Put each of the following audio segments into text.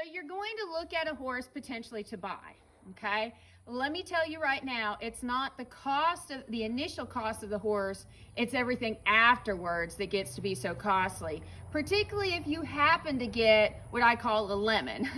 So you're going to look at a horse potentially to buy, okay? Let me tell you right now, it's not the cost of the initial cost of the horse, it's everything afterwards that gets to be so costly. Particularly if you happen to get what I call a lemon.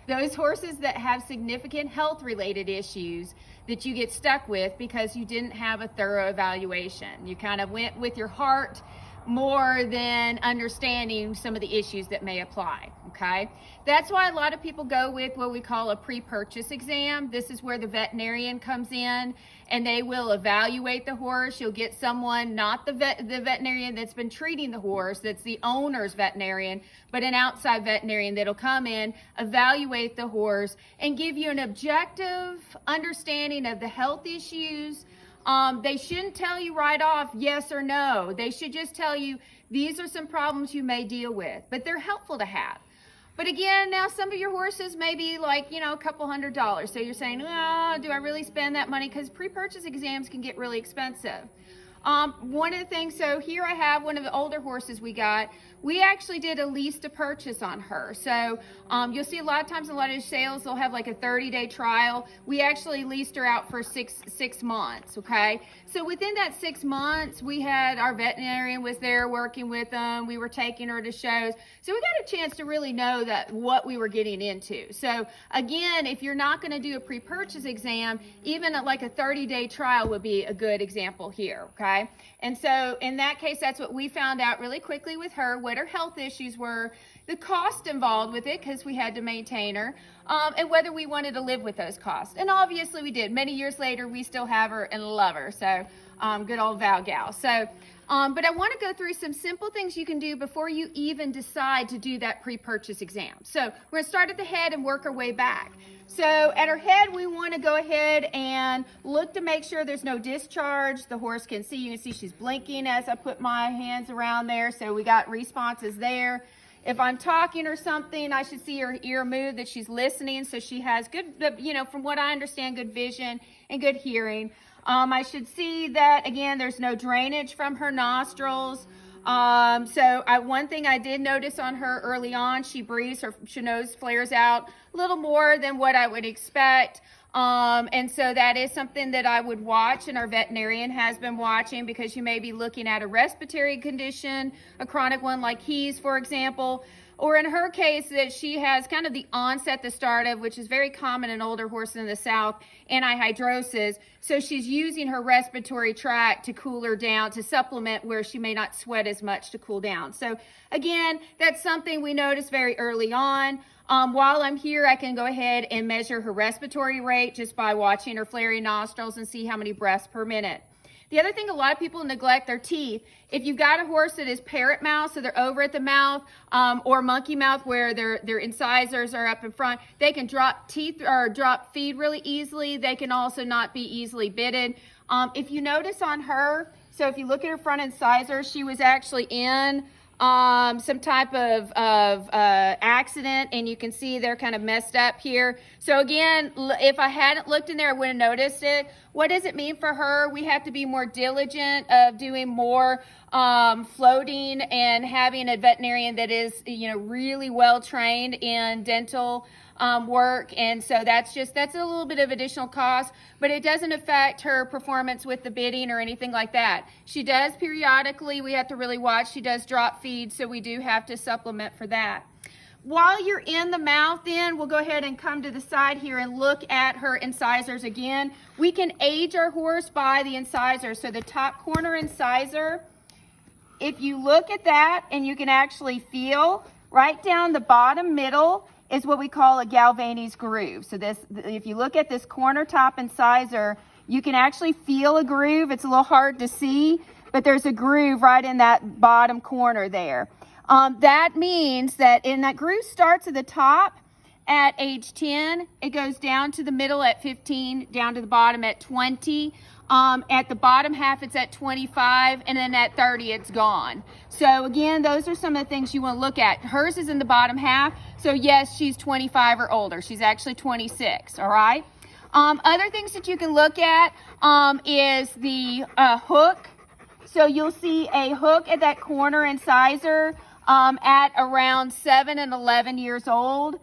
Those horses that have significant health related issues that you get stuck with because you didn't have a thorough evaluation. You kind of went with your heart more than understanding some of the issues that may apply, okay? That's why a lot of people go with what we call a pre-purchase exam. This is where the veterinarian comes in and they will evaluate the horse. You'll get someone, not the veterinarian that's been treating the horse, that's the owner's veterinarian, but an outside veterinarian that'll come in, evaluate the horse, and give you an objective understanding of the health issues. They shouldn't tell you right off yes or no. They should just tell you these are some problems you may deal with, but they're helpful to have. But again, now some of your horses may be like, a couple $100s. So you're saying, oh, do I really spend that money? Because pre-purchase exams can get really expensive. One of the things, so here I have one of the older horses we got. We actually did a lease to purchase on her. So you'll see a lot of times in a lot of sales, they'll have like a 30-day trial. We actually leased her out for six months, okay? So within that 6 months, we had our veterinarian was there working with them. We were taking her to shows. So we got a chance to really know that what we were getting into. So again, if you're not gonna do a pre-purchase exam, even like a 30-day trial would be a good example here, okay? And so in that case, that's what we found out really quickly with her, what her health issues were, the cost involved with it because we had to maintain her, and whether we wanted to live with those costs. And obviously we did. Many years later, we still have her and love her. So good old Val Gal. So, but I want to go through some simple things you can do before you even decide to do that pre-purchase exam. So we're going to start at the head and work our way back. So at her head, we want to go ahead and look to make sure there's no discharge. The horse can see. You can see she's blinking as I put my hands around there. So we got responses there. If I'm talking or something, I should see her ear move, that she's listening. So she has good, from what I understand, good vision and good hearing. I should see that, again, there's no drainage from her nostrils. One thing I did notice on her early on, she breathes, her nose flares out a little more than what I would expect. And so that is something that I would watch, and our veterinarian has been watching, because you may be looking at a respiratory condition, a chronic one like He's, for example, or in her case that she has kind of the onset, the start of, which is very common in older horses in the South, anhydrosis. So she's using her respiratory tract to cool her down, to supplement where she may not sweat as much to cool down. So again, that's something we notice very early on. While I'm here, I can go ahead and measure her respiratory rate just by watching her flaring nostrils and see how many breaths per minute. The other thing, a lot of people neglect their teeth. If you've got a horse that is parrot mouth, so they're over at the mouth, or monkey mouth where their incisors are up in front, they can drop teeth or drop feed really easily. They can also not be easily bitted. If you notice on her, so if you look at her front incisors, she was actually in some type of accident, and you can see they're kind of messed up here. So again, if I hadn't looked in there, I would have noticed it. What does it mean for her? We have to be more diligent of doing more floating and having a veterinarian that is, really well trained in dental work. And so that's a little bit of additional cost, but it doesn't affect her performance with the bidding or anything like that. She does periodically, we have to really watch, she does drop feed, so we do have to supplement for that. While you're in the mouth, then we'll go ahead and come to the side here and look at her incisors again. We can age our horse by the incisors. So the top corner incisor, if you look at that, and you can actually feel right down the bottom middle is what we call a Galvani's groove. So this, if you look at this corner top incisor, you can actually feel a groove. It's a little hard to see, but there's a groove right in that bottom corner there. That means that that groove starts at the top at age 10, it goes down to the middle at 15, down to the bottom at 20. At the bottom half, it's at 25, and then at 30, it's gone. So again, those are some of the things you want to look at. Hers is in the bottom half, so yes, she's 25 or older. She's actually 26, all right? Other things that you can look at is the hook. So you'll see a hook at that corner incisor at around 7 and 11 years old.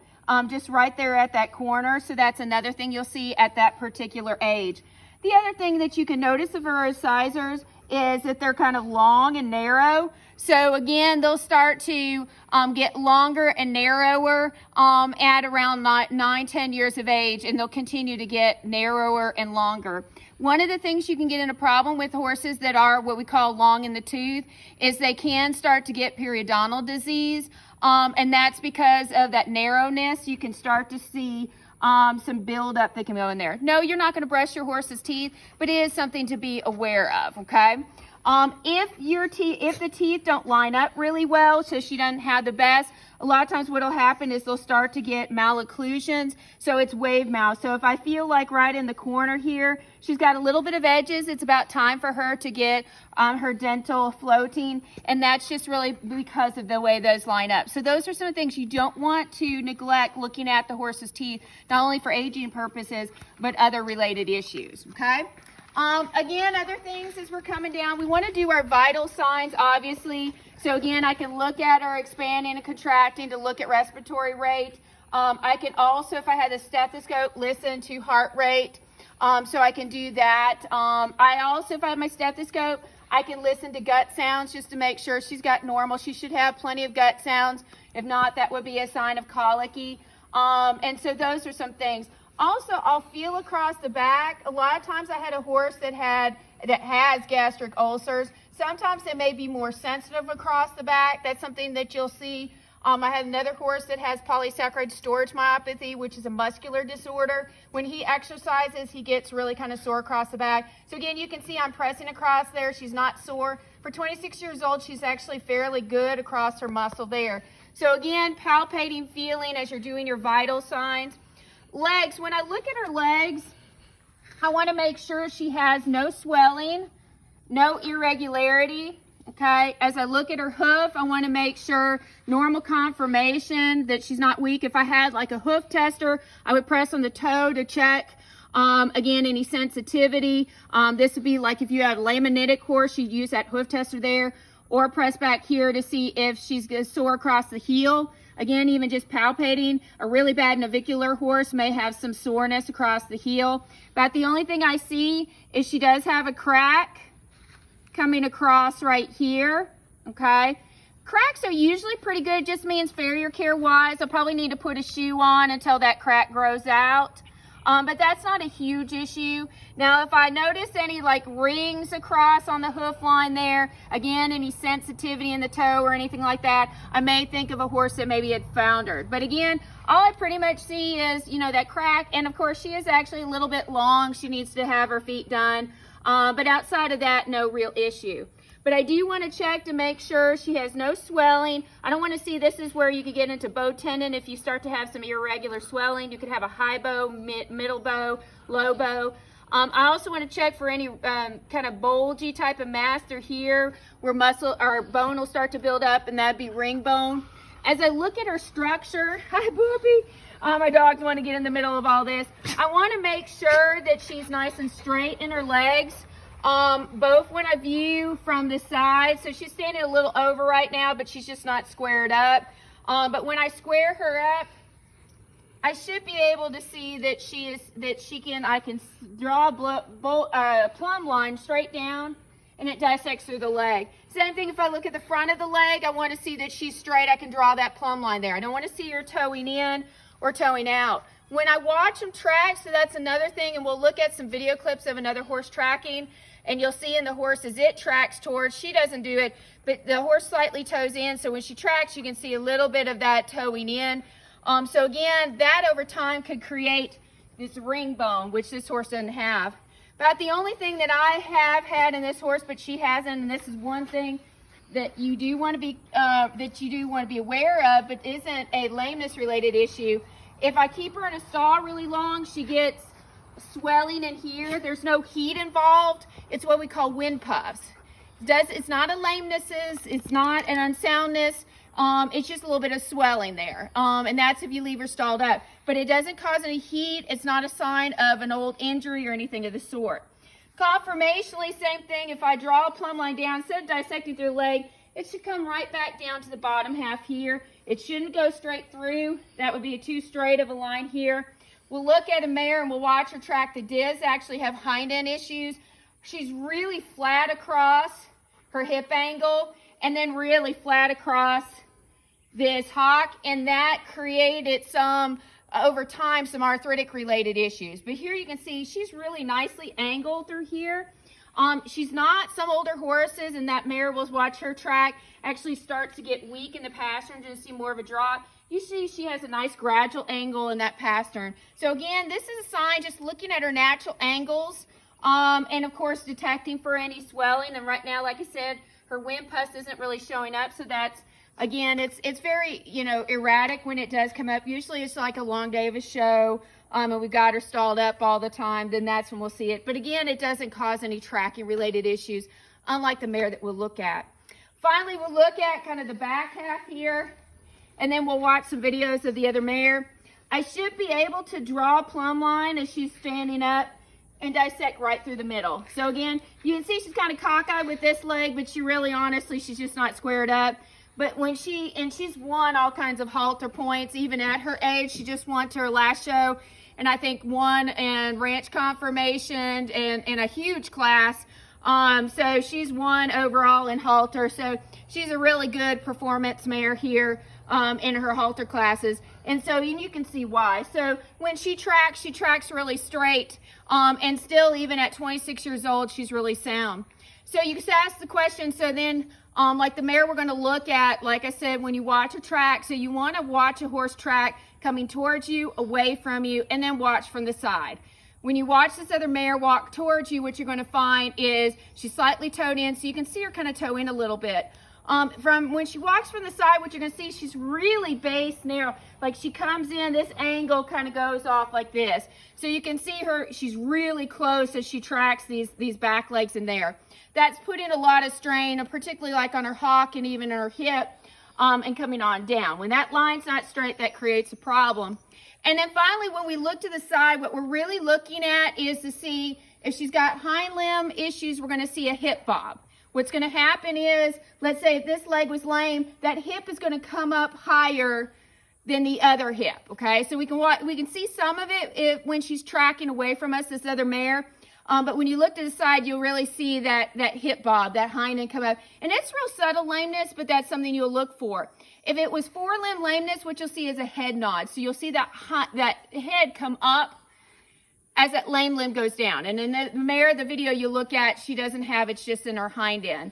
just right there at that corner. So that's another thing you'll see at that particular age. The other thing that you can notice of our sizers is that they're kind of long and narrow. So again, they'll start to get longer and narrower at around 9-10 years of age, and they'll continue to get narrower and longer. One of the things you can get in a problem with horses that are what we call long in the tooth is they can start to get periodontal disease, and that's because of that narrowness. You can start to see some buildup that can go in there. No, you're not going to brush your horse's teeth, but it is something to be aware of, okay? If the teeth don't line up really well, so she doesn't have the best, a lot of times what'll happen is they'll start to get malocclusions, so it's wave mouth. So if I feel like right in the corner here, she's got a little bit of edges, it's about time for her to get her dental floating, and that's just really because of the way those line up. So those are some of the things you don't want to neglect looking at the horse's teeth, not only for aging purposes, but other related issues, okay? Again, other things as we're coming down, we want to do our vital signs, obviously. So again, I can look at her expanding and contracting to look at respiratory rate. I can also, if I had a stethoscope, listen to heart rate. So I can do that. I also, if I have my stethoscope, I can listen to gut sounds just to make sure she's got normal. She should have plenty of gut sounds. If not, that would be a sign of colicky. And so those are some things. Also, I'll feel across the back. A lot of times I had a horse that has gastric ulcers. Sometimes they may be more sensitive across the back. That's something that you'll see. I had another horse that has polysaccharide storage myopathy, which is a muscular disorder. When he exercises, he gets really kind of sore across the back. So again, you can see I'm pressing across there. She's not sore. For 26 years old, she's actually fairly good across her muscle there. So again, palpating, feeling as you're doing your vital signs. Legs, when I look at her legs, I want to make sure she has no swelling, no irregularity, okay? As I look at her hoof, I want to make sure normal conformation, that she's not weak. If I had like a hoof tester, I would press on the toe to check, again, any sensitivity. This would be like if you had a laminitic horse, you'd use that hoof tester there, or press back here to see if she's sore across the heel. Again, even just palpating, a really bad navicular horse may have some soreness across the heel. But the only thing I see is she does have a crack coming across right here, okay? Cracks are usually pretty good. It just means farrier care wise, I'll probably need to put a shoe on until that crack grows out. But that's not a huge issue. Now, if I notice any like rings across on the hoof line there, again, any sensitivity in the toe or anything like that, I may think of a horse that maybe had foundered. But again, all I pretty much see is, you know, that crack. And of course, she is actually a little bit long. She needs to have her feet done. But outside of that, no real issue. But I do want to check to make sure she has no swelling. I don't want to see, this is where you could get into bow tendon. If you start to have some irregular swelling, you could have a high bow, middle bow, low bow. I also want to check for any kind of bulgy type of mass through here where muscle or bone will start to build up, and that'd be ring bone. As I look at her structure, hi Booby, my dogs want to get in the middle of all this. I want to make sure that she's nice and straight in her legs. Both when I view from the side, so she's standing a little over right now, but she's just not squared up. But when I square her up, I should be able to see that I can draw a plumb line straight down, and it dissects through the leg. Same thing if I look at the front of the leg, I want to see that she's straight. I can draw that plumb line there. I don't want to see her toeing in or toeing out. When I watch them track, so that's another thing, and we'll look at some video clips of another horse tracking, and you'll see in the horse as it tracks towards, she doesn't do it, but the horse slightly toes in, so when she tracks, you can see a little bit of that toeing in. So again, that over time could create this ring bone, which this horse doesn't have. About the only thing that I have had in this horse, but she hasn't, and this is one thing that you do want to be aware of, but isn't a lameness related issue. If I keep her in a stall really long, she gets swelling in here. There's no heat involved. It's what we call wind puffs. It's not a lameness, it's not an unsoundness. It's just a little bit of swelling there. And that's if you leave her stalled up. But it doesn't cause any heat. It's not a sign of an old injury or anything of the sort. Conformationally, same thing. If I draw a plumb line down, instead of dissecting through the leg, it should come right back down to the bottom half here. It shouldn't go straight through. That would be too straight of a line here. We'll look at a mare and we'll watch her track. The Diz actually have hind end issues. She's really flat across her hip angle and then really flat across this hock, and that created some, over time, some arthritic related issues. But here you can see she's really nicely angled through here. She's not, some older horses, and that mare, will watch her track, actually start to get weak in the pastern and see more of a drop. You see she has a nice gradual angle in that pastern. So again, this is a sign, just looking at her natural angles, and of course detecting for any swelling. And right now, like I said, her wind pus isn't really showing up, so that's, again, it's very, you know, erratic when it does come up. Usually it's like a long day of a show, and we got her stalled up all the time, then that's when we'll see it. But again, it doesn't cause any tracking related issues, unlike the mare that we'll look at. Finally, we'll look at kind of the back half here, and then we'll watch some videos of the other mare. I should be able to draw a plumb line as she's standing up and dissect right through the middle. So again, you can see she's kind of cockeyed with this leg, but she really, honestly, she's just not squared up. But when she's won all kinds of halter points, even at her age. She just won to her last show, and I think won in ranch confirmation and in a huge class. So she's won overall in halter. So she's a really good performance mare here in her halter classes. And so you can see why. So when she tracks really straight, and still, even at 26 years old, she's really sound. So you just ask the question, so then, like the mare we're going to look at, like I said, when you watch a track, so you want to watch a horse track coming towards you, away from you, and then watch from the side. When you watch this other mare walk towards you, what you're going to find is she's slightly toed in, so you can see her kind of toe in a little bit. From when she walks from the side, what you're going to see, she's really base narrow. Like she comes in, this angle kind of goes off like this. So you can see her, she's really close as she tracks these back legs in there. That's putting a lot of strain, particularly like on her hock and even in her hip, and coming on down. When that line's not straight, that creates a problem. And then finally, when we look to the side, what we're really looking at is to see if she's got hind limb issues. We're going to see a hip bob. What's going to happen is, let's say if this leg was lame, that hip is going to come up higher than the other hip, okay? So we can see some of it when she's tracking away from us, this other mare. But when you look to the side, you'll really see that hip bob, that hind end come up. And it's real subtle lameness, but that's something you'll look for. If it was forelimb lameness, what you'll see is a head nod. So you'll see that head come up as that lame limb goes down. And in the mare, the video you look at, she doesn't have, it's just in her hind end.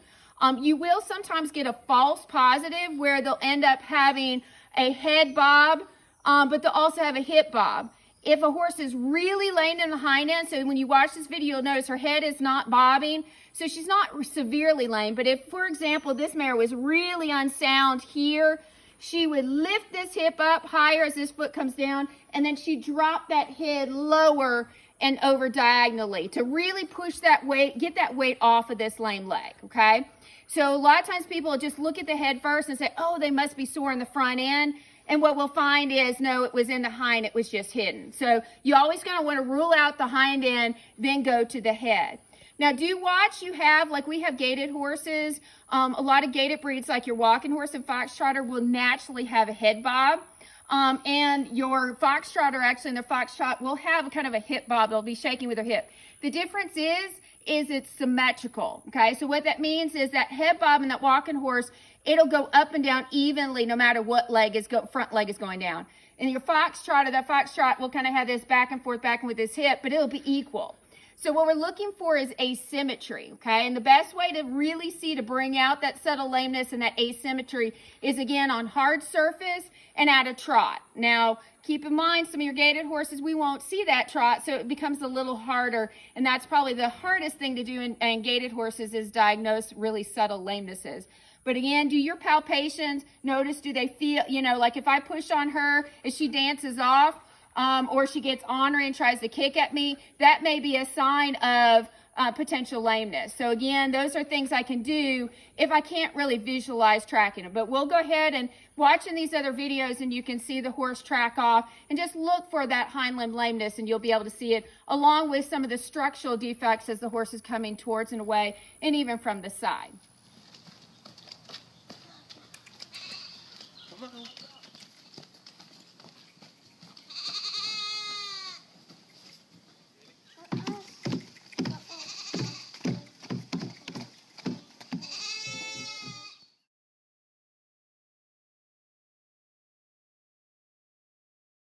You will sometimes get a false positive where they'll end up having a head bob, but they'll also have a hip bob. If a horse is really lame in the hind end, so when you watch this video, you'll notice her head is not bobbing, so she's not severely lame. But if, for example, this mare was really unsound here, she would lift this hip up higher as this foot comes down, and then she'd drop that head lower and over diagonally to really push that weight, get that weight off of this lame leg, okay? So a lot of times people just look at the head first and say, oh, they must be sore in the front end. And what we'll find is, no, it was in the hind, it was just hidden. So you always going to want to rule out the hind end, then go to the head. Now, do watch, like we have gaited horses. A lot of gaited breeds, like your walking horse and foxtrotter, will naturally have a head bob. And your foxtrotter, actually, in their foxtrot, will have kind of a hip bob. They'll be shaking with their hip. The difference is it's symmetrical, okay? So what that means is that head bob in that walking horse, it'll go up and down evenly no matter what front leg is going down. And your foxtrotter, that foxtrot will kind of have this back and forth with his hip, but it'll be equal. So what we're looking for is asymmetry, okay? And the best way to really see, to bring out that subtle lameness and that asymmetry is, again, on hard surface and at a trot. Now, keep in mind, some of your gaited horses, we won't see that trot, so it becomes a little harder. And that's probably the hardest thing to do in gaited horses, is diagnose really subtle lamenesses. But again, do your palpations. Notice, do they feel, like if I push on her, if she dances off, or she gets on her and tries to kick at me, that may be a sign of potential lameness. So again, those are things I can do if I can't really visualize tracking them. But we'll go ahead and watch in these other videos, and you can see the horse track off, and just look for that hind limb lameness, and you'll be able to see it along with some of the structural defects as the horse is coming towards and away, and even from the side. Uh-oh.